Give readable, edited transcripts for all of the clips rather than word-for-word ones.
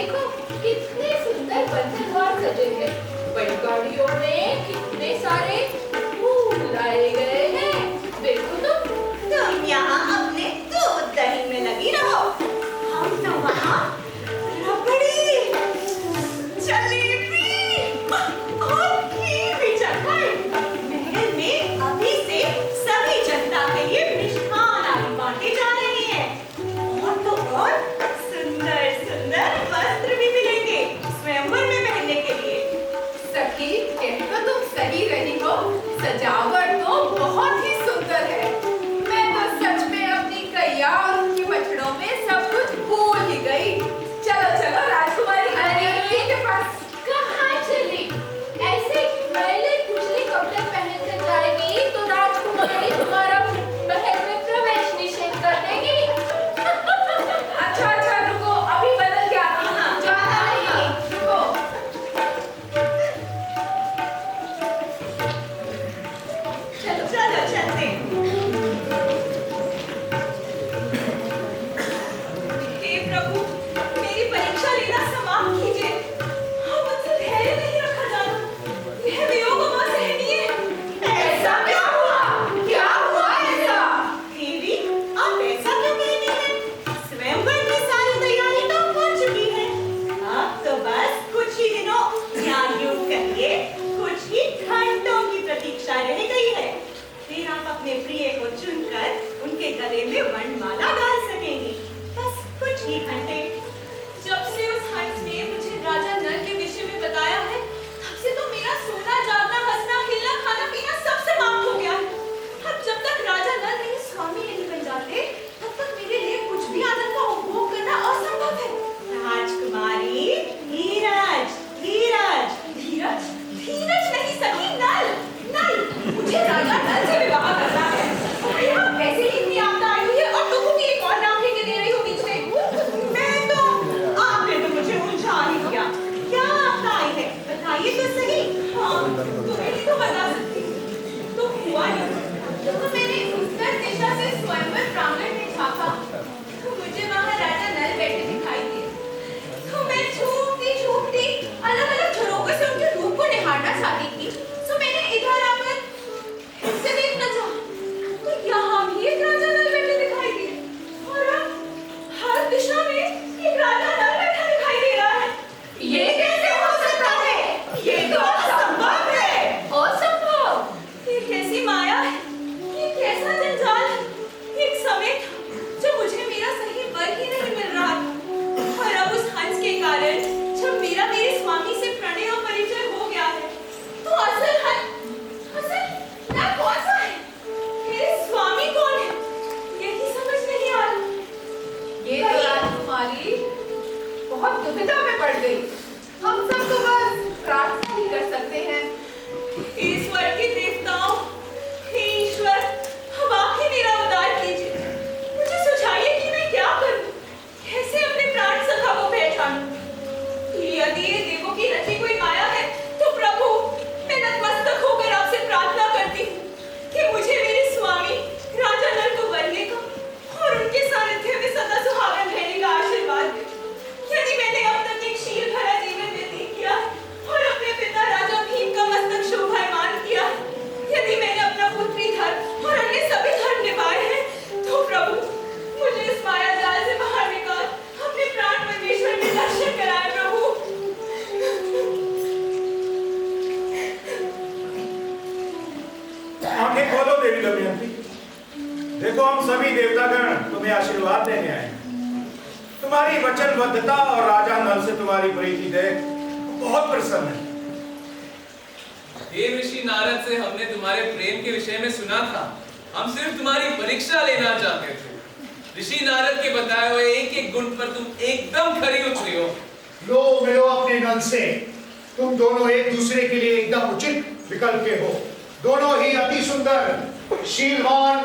देखो कितने सुंदर बंधन द्वार सजे हैं। बड़ी गाड़ियों में कितने सारे फूल लाए गए हैं। देखो तुम यहाँ अपने दूध दही में लगी रहो, हम तो वहाँ रबड़ी, जलेबी और खीर भी चखाए। महल में अभी से सभी जनता के लिए मिष्ठान आदि बांटे जा रहे हैं। और तो और सुंदर सुंदर वस्त्र भी मिलेंगे स्वयंवर में पहनने के लिए। सखी, कह तो तुम सही रही हो, सजावट तो बहुत ही सुंदर है। मैं तो सच में अपनी कैया और उनकी बछड़ों में सब कुछ भूल ही गई। चलो चलो राजकुमारी के पास। कहाँ चली? ऐसे मैले कुचले कपड़े पहन कर जाएगी तो राजकुमारी तुम्हारा महल में प्रवेश निषेध कर देगी। अच्छा अच्छा रुको, अभी बदल के आती हूँ। जाना नहीं, रुको। चलो चलो चलते। हे प्रभु, मेरी परीक्षा लेना समाप्त कीजिए। अब मुझसे धैर्य नहीं रखा जाना। यह वियोग असहनीय है। ऐसा क्या हुआ? क्या हुआ ऐसा? देवी, आप ऐसा क्यों कहती हैं? स्वयंवर की सारी तैयारी तो हो चुकी है। अब तो बस कुछ ही दिनों या यूं कहिए कुछ ही घंटों की प्रतीक्षा रह गई है। फिर आप अपने प्रिय को चुनकर उनके गले में वरमाला डाल सकेंगी। बस कुछ ही घंटे। जब से उस हंस ने मुझे राजा नल के विषय में बताया है, तब से तो मेरा सोना जागना हंसना खेलना खाना पीना सब समाप्त हो गया है। अब जब तक राजा नल मेरे स्वामी नहीं बन जाते, तब तक मेरे लिए कुछ भी आनंद का उपभोग करना असंभव है। राजकुमारी, धीरज, धीरज, धीरज, धीरज नहीं सकी, नल, नल, मुझे राजा नल से विवाह करना है। अरे आप कैसे इतनी आपदा आई हुई है और तुम भी एक और नाम लेके दे रही हो बीच में? आपने तो मुझे उलझा ही दिया। क्या आपदा आई है? बताइए तो सही। हाँ, तुम्हें नहीं तो बता सकती। तो हुआ नहीं। तो मैंने उत्तर दिशा से स्वयंवर प्रांगण में झांका तो मुझे वहां राजा नल बैठे दिखाई दिए। तो मैं छूटती अलग-अलग झरोकों से उनके रूप को निहारना चाहती थी। तो मैंने इधर आकर इससे देखना चाहा तो यहाँ भी एक राजा नल बैठे दिखाई दिए और हर दिशा में एक राजा नल बैठा दिखाई दे रहा है। ये कैसे हो सकता है? ये तो असंभव है। असंभव? ये कैसी माया है? ये कैसा जंजाल है? एक समय था जब मुझे मेरा सही वर ही नहीं मिल रहा था, और अब उस हंस के कारण जब मेरा मेरे स्वामी से प्रणय और परिचय हो गया है, तो असल नल कौन सा है? मेरे स्वामी कौन है? यही समझ नहीं आ रहा। ये तो राजकुमारी बहुत दुविधा में पड़ गई। हम सब तो बस प्रार्थना ही कर सकते हैं। ईश्वर के देवताओं, हे ईश्वर, अब आप ही मेरा उद्धार कीजिए। मुझे सुझाइए कि मैं क्या करूं, कैसे अपने प्राण सखा को पहचानूं। यदि ये देवों की रची कोई माया है, तो प्रभु, मैं नतमस्तक होकर आपसे प्रार्थना करती हूँ कि मुझे मेरे स्वामी राजा नल को वरने का और उनके सानिध्य में सदा सुहागन रहने का आशीर्वाद दें। यदि मैंने अब तक एक शील भरा जीवन व्यतीत किया और अपने पिता राजा भीम का मस्तक शोभायमान किया, यदि मैंने अपना पुत्री धर्म और अन्य सभी धर्म निभाए हैं, तो प्रभु, मुझे इस माया जाल से बाहर निकाल अपने प्राण परमेश्वर के दर्शन कराए। प्रभु, आंखें खोलो देवी दमयंती। देखो हम सभी देवतागण तुम्हें आशीर्वाद देने आए हैं। तुम्हारी वचनबद्धता और राजा नल से तुम्हारी प्रीति देख बहुत प्रसन्न है। देव ऋषि नारद से हमने तुम्हारे प्रेम के विषय में सुना था। हम सिर्फ तुम्हारी परीक्षा लेना चाहते थे। ऋषि नारद के बताए हुए एक एक गुण पर तुम एकदम खरी उतरी हो। लो मिलो अपने नल से। तुम दोनों एक दूसरे के लिए एकदम उचित विकल्प के हो। दोनों ही अति सुंदर, शीलवान,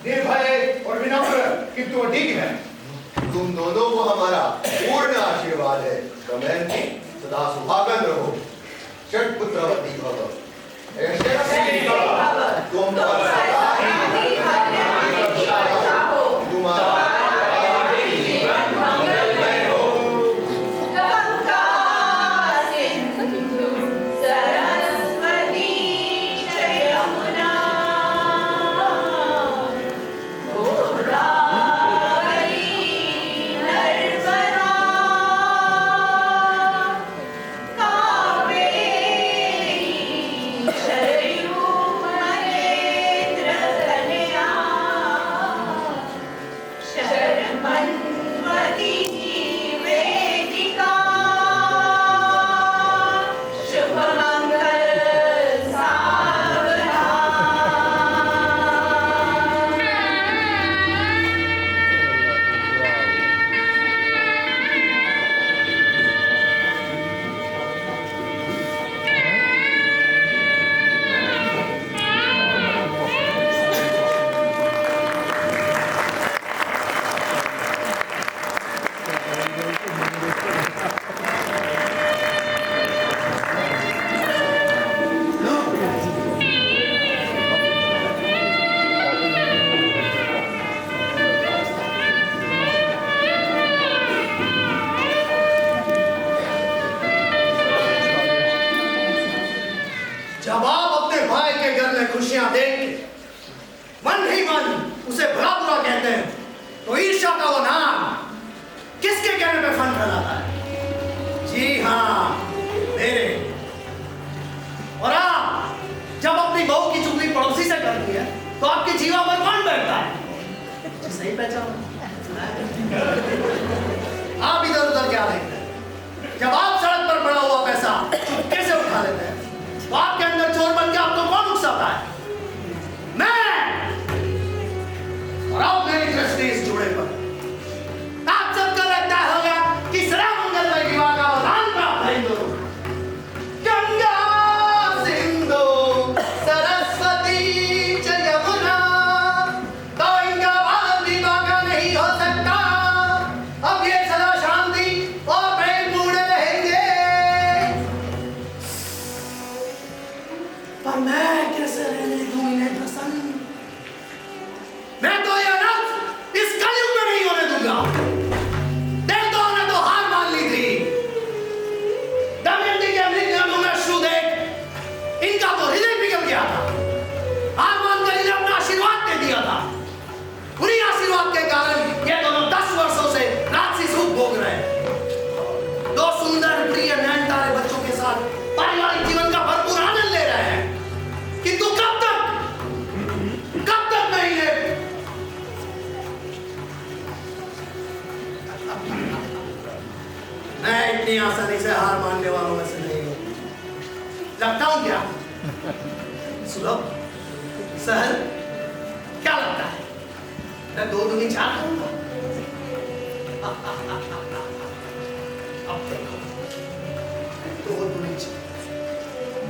निर्भय और विनम्र, किंतु अधिक है। तुम दोनों को हमारा पूर्ण आशीर्वाद है। दमयंती, सदा सुहागन रहो, षट्पुत्रवती भव। तुम पर सदा ही तुम्हारा जीवन मंगलमय हो। बुरा कहते हैं तो ईर्ष्या का वो नाम किसके कहने पे फन फैलाता है? जी हाँ, मेरे। और आप जब अपनी बहू की चुगली पड़ोसी से करती है तो आपकी जीवा पर कौन बैठता है? सही पहचान। आप इधर उधर क्या देखते हैं? जब आप सड़क पर पड़ा हुआ पैसा चुपके से उठा लेते हैं तो आपके अंदर चोर बन के आपको कौन उकसाता है? मैं। और अब मेरी दृष्टि इस जुड़े पर आप सबका लगता होगा कि सदा मंगलमय विवाह का वरदान प्राप्त है इन दोनों। गंगा सिंधु सरस्वती च यमुना, तो इनका बाल विवाह का नहीं हो सकता। अब ये सदा शांति और प्रेम पूर्ण रहेंगे। पर मैं कैसे रहने दूं इन्हें प्रसन्न? मैं तो ये अनर्थ इस कलयुग में नहीं होने दूंगा। देवताओं ने तो हार मान ली थी। दमयंती के मृग में शू देख इनका तो हृदय पिघल गया था। हार मानकर इन्हें अपना आशीर्वाद दे दिया था। उन्हीं आशीर्वाद के कारण ये दोनों 10 वर्षों से राजसी सुख भोग रहे हैं। 2 सुंदर प्रिय नयनतारे बच्चों के साथ पारिवारिक जीवन का भरपूर आनंद ले रहे हैं। किंतु कब तक मैं इन्हें मैं इतनी आसानी से हार मानने वालों में से नहीं हूं। लगता हूं क्या? सुलभ, सहल, क्या लगता है? मैं 2 दूनी 4 करूंगा। अब देखो, 2 दूनी 4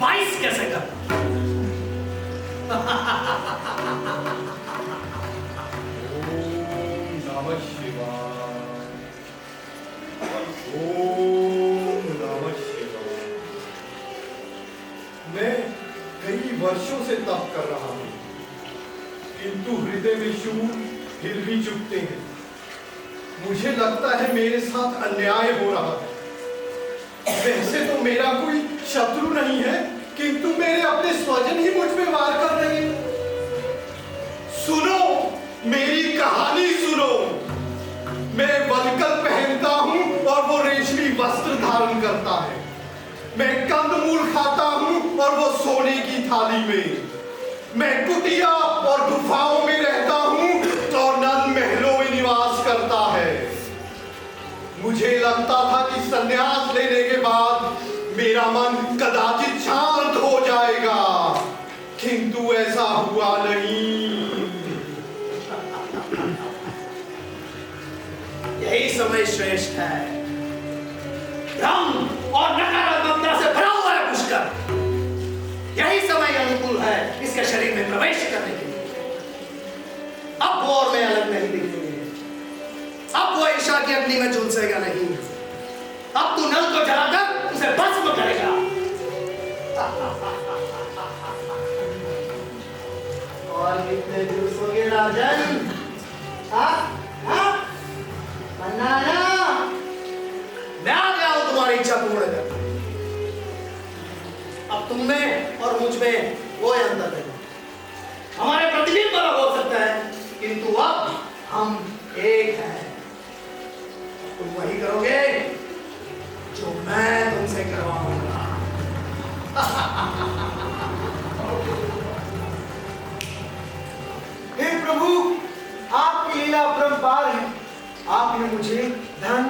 22 कैसे करता? नमः शिवाय। ओम नमः शिवाय। मैं कई वर्षों से तप कर रहा हूं, किंतु हृदय में शूल फिर भी चुभते हैं। मुझे लगता है मेरे साथ अन्याय हो रहा है। वैसे तो मेरा कोई शत्रु नहीं है, किंतु मेरे अपने स्वजन ही मुझ पे वार कर रहे हैं। सुनो, मेरी कहानी सुनो। मैं वलकल पहनता हूं और वो रेशमी वस्त्र धारण करता है। मैं कंदमूल खाता हूं और वो सोने की थाली में। मैं कुटिया और गुफाओं में रहता हूं और नल महलों में निवास करता है। मुझे लगता था कि संन्यास लेने के बाद मेरा मन कदाचित शांत हो जाएगा, किंतु ऐसा हुआ नहीं। यही समय श्रेष्ठ है। भ्रम और नकारात्मकता से भरा हुआ है पुष्कर। यही समय अनुकूल है इसके शरीर में प्रवेश करने के लिए। अब वो और मैं अलग नहीं दिखेंगे। अब वो ईर्ष्या की अग्नि में झुलसेगा नहीं। अब तू नल को जलाकर उसे भस्म करेगा। और कितने झुलसोगे राजन? मैं आ गया हूं तुम्हारी इच्छा पूर्ण कर। अब तुम में और मुझ में वो अंतर है। हमारे प्रतिबिंब अलग हो सकता है, किंतु अब हम एक हैं। तुम वही करोगे जो मैं तुमसे करवाऊंगा। हे प्रभु, आपकी लीला अपरंपार है। आपने मुझे धन,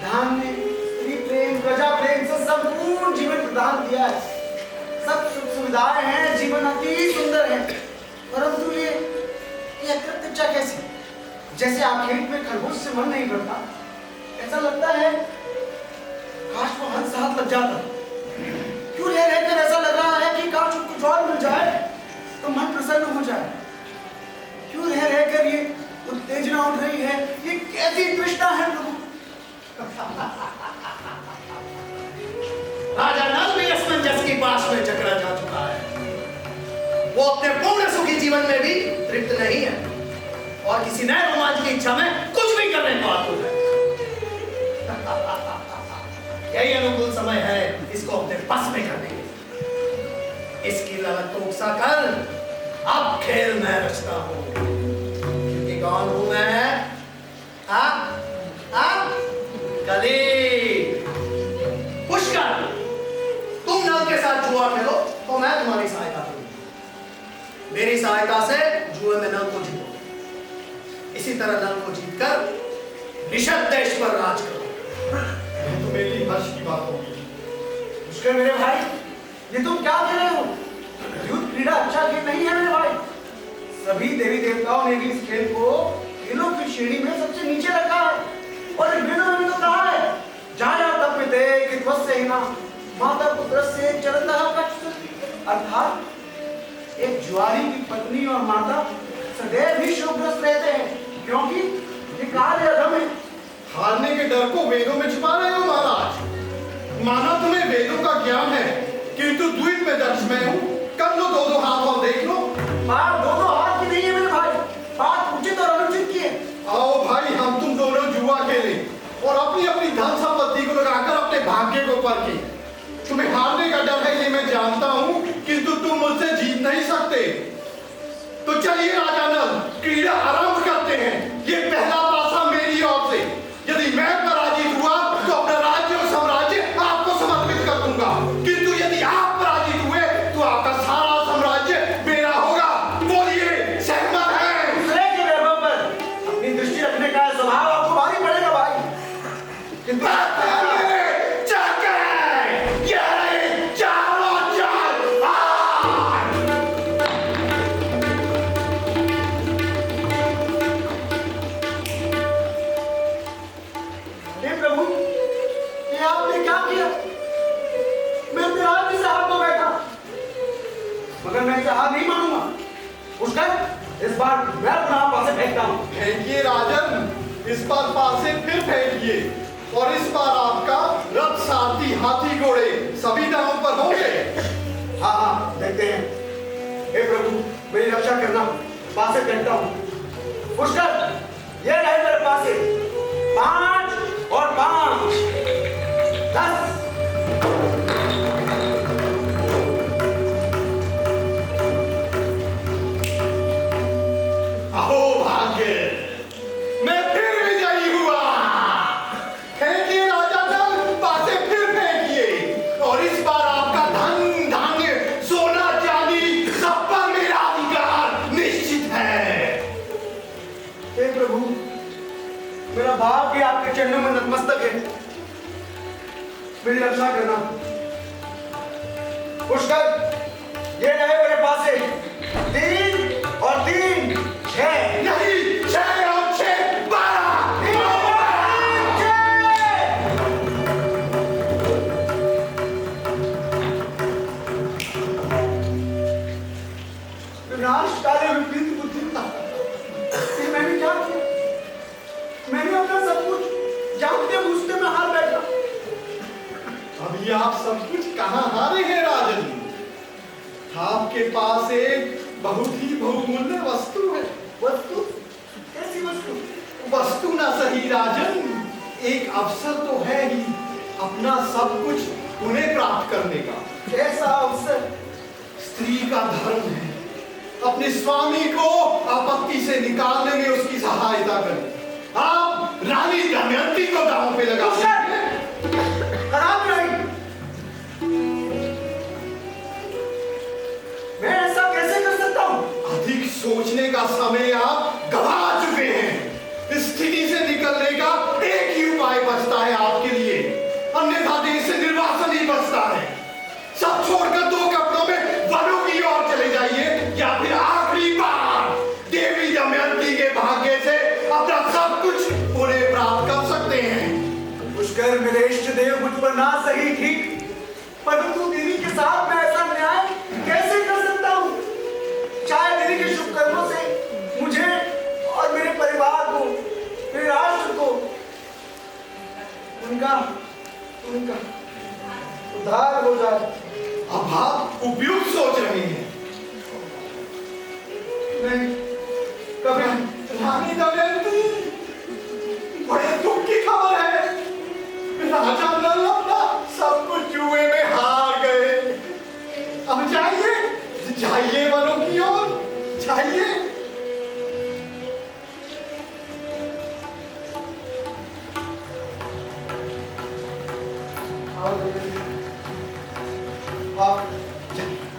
धान्य, स्त्री प्रेम, प्रजा प्रेम से संपूर्ण जीवन प्रदान किया है। सब सुख सुविधाएं हैं, जीवन अति सुंदर है। परंतु ये कृतज्ञता कैसी? जैसे आखेट में खरगोश से मन नहीं भरता, ऐसा लगता है काश वो हंस हाथ लग जाता। क्यों रह रहकर ऐसा लग रहा है कि काश कुछ और मिल जाए तो मन प्रसन्न हो जाए। क्यों रह रहकर ये उत्तेजना उठ रही है? ये कैसी तृष्णा है प्रभु? राजा नल भी असमंजस की पास में जकड़ा जा चुका है। वो अपने पूर्ण सुखी जीवन में भी तृप्त नहीं है और किसी नए रोमांच की इच्छा में कुछ भी करने को आतुर है। यही अनुकूल समय है इसको अपने बस में करने के। इसकी ललक को उकसा कर अब खेल मैं रचता हूं, क्योंकि कौन हूं मैं? कली पुष्कर, तुम नल के साथ जुआ खेलो तो मैं तुम्हारी सहायता करूंगा। मेरी सहायता से जुए में नल को जीतो, इसी तरह नल को जीतकर निषद देश पर राज करो। ये तो मेरी हर्ष की बात होगी। पुष्कर मेरे भाई, ये तुम क्या कह रहे हो? युद्ध क्रीड़ा अच्छा खेल नहीं है मेरे भाई। सभी देवी देवताओं ने भी इस खेल को खेलों की श्रेणी में सबसे नीचे रखा है। और वेदों में तो कहा है, जहां जहां तप में थे कि ध्वस्त से हिना माता पुत्र से चरणदाह कष्ट। अर्थात एक जुआरी की पत्नी और माता सदैव ही शोकग्रस्त रहते हैं, क्योंकि ये काल है, अधम है। हारने के डर को वेदों में छुपा रहे हो महाराज। माना तुम्हें वेदों का ज्ञान है, किंतु द्वीप में दर्श मैं हूं। कर लो दो हाथ और देख लो। बात दो हाथ की नहीं है मेरे भाई, बात उचित और अनुचित की है। आओ भाई, हम तुम दोनों जुआ खेलें और अपनी अपनी धन संपत्ति को लगाकर अपने भाग्य को परखें। तुम्हें हारने का डर है ये मैं जानता हूं, किंतु तुम मुझसे जीत नहीं सकते। तो चलिए राजा नल, क्रीड़ा आरंभ करते हैं। ये पहला पासा मेरी ओर से। यदि मैं पराजित हुआ तो अपना राज्य और साम्राज्य आपको समर्पित कर दूंगा, किंतु यदि आप पराजित हुए तो आपका सारा साम्राज्य मेरा होगा। बोलिए, सहमत है? दूसरे के वैभव पर अपनी दृष्टि रखने का स्वभाव आपको भारी पड़ेगा भाई। किंतु मैं चाहा नहीं मानूंगा। पुष्कर, इस बार मैं पुनः पासे फेंकता हूं। फेंकिए राजन, इस बार पासे फिर फेंकिए, और इस बार आपका रथ, सारथी, हाथी, घोड़े सभी दांवों पर होंगे। हाँ, देखते हैं। हे प्रभु, मेरी रक्षा करना, पासे फेंकता हूं। पुष्कर, ये रहे मेरे पासे 5 और 5 10। मैं फिर विजयी हुआ। फेंकिए राजा नल, पासे फिर फेंकिए, और इस बार आपका धन, धान्य, सोना, चांदी सब पर मेरा अधिकार निश्चित है। हे प्रभु, मेरा भाग्य आपके चरणों में नतमस्तक है। मेरी रक्षा करना। पुष्कर, ये रहे मेरे पासे 3 और 3 6। नहीं, 6 और 6 12। विनाशकारी विपरीत बुद्धि। ये मैंने क्या किया? मैंने अपना सब कुछ जानते बूझते में हार बैठा। अभी आप सब कुछ कहाँ हारे हैं राजन? आपके पास एक बहुत ही बहुमूल्य वस्तु है। वस्तु? कैसी वस्तु? वस्तु ना सही राजन, एक अवसर तो है ही अपना सब कुछ पुनः प्राप्त करने का। कैसा अवसर? स्त्री का धर्म है अपने स्वामी को आपत्ति से निकालने में उसकी सहायता करें। आप रानी दमयंती को दांव पे लगा खराब नहीं। मैं ऐसा कैसे कर सकता हूं? अधिक सोचने का समय आप गवा चुके हैं। इस स्थिति से निकलने का एक ही उपाय बचता है आपके लिए, अन्यथा देश से निर्वासन ही बचता है। सब छोड़कर 2 कपड़ों में वनों की ओर चले जाइए, या फिर आखिरी बार देवी दमयंती के भाग्य से अपना सब कुछ पुनः प्राप्त कर सकते हैं। पुष्कर, मेरे इष्ट देव मुझ पर ना सही ठीक, परंतु देवी के साथ मैं ऐसा न्याय कैसे कर सकता हूँ? चाहे देवी के शुभ कर्मों से मुझे और मेरे परिवार को, मेरे राष्ट्र को, उनका उद्धार हो जाए। अब आप उपयुक्त सोच रहे हैं। नहीं, कभी रानी दमयंती, बड़े दुख की खबर है। राजा नल अपना सब कुछ जुए में हार गए। अब जाइए वनों की ओर, जाइए। जाओ दमयंती। आप